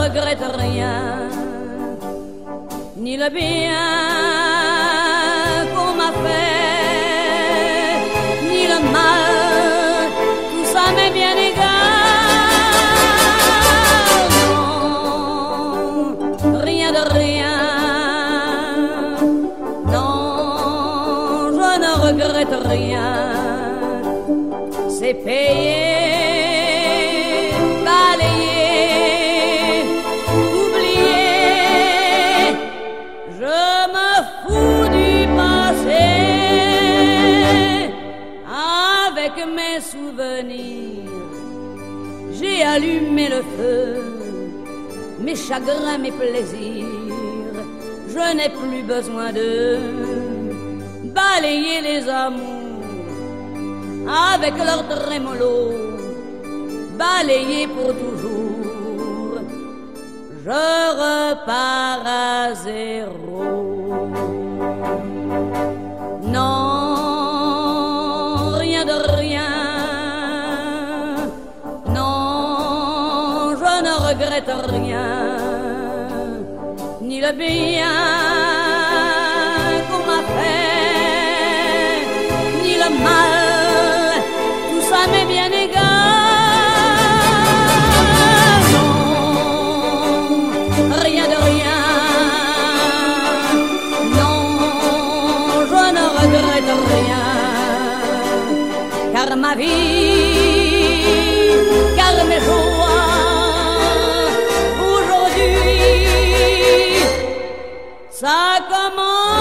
regrette rien, ni le bien qu'on m'a fait, ni le mal, tout ça m'est bien égal. Non, rien de rien, non, je ne regrette rien, c'est payé. Mes souvenirs, j'ai allumé le feu, mes chagrins, mes plaisirs, je n'ai plus besoin de balayer les amours avec leur trémolo, balayer pour toujours, je repars à zéro. Non, de rien, non, je ne regrette rien, ni le bien qu'on m'a fait, ni le mal, tout ça m'est bien égal. Non, rien de rien, non, je ne regrette rien. Car ma vie, car mes joies, aujourd'hui, ça commence.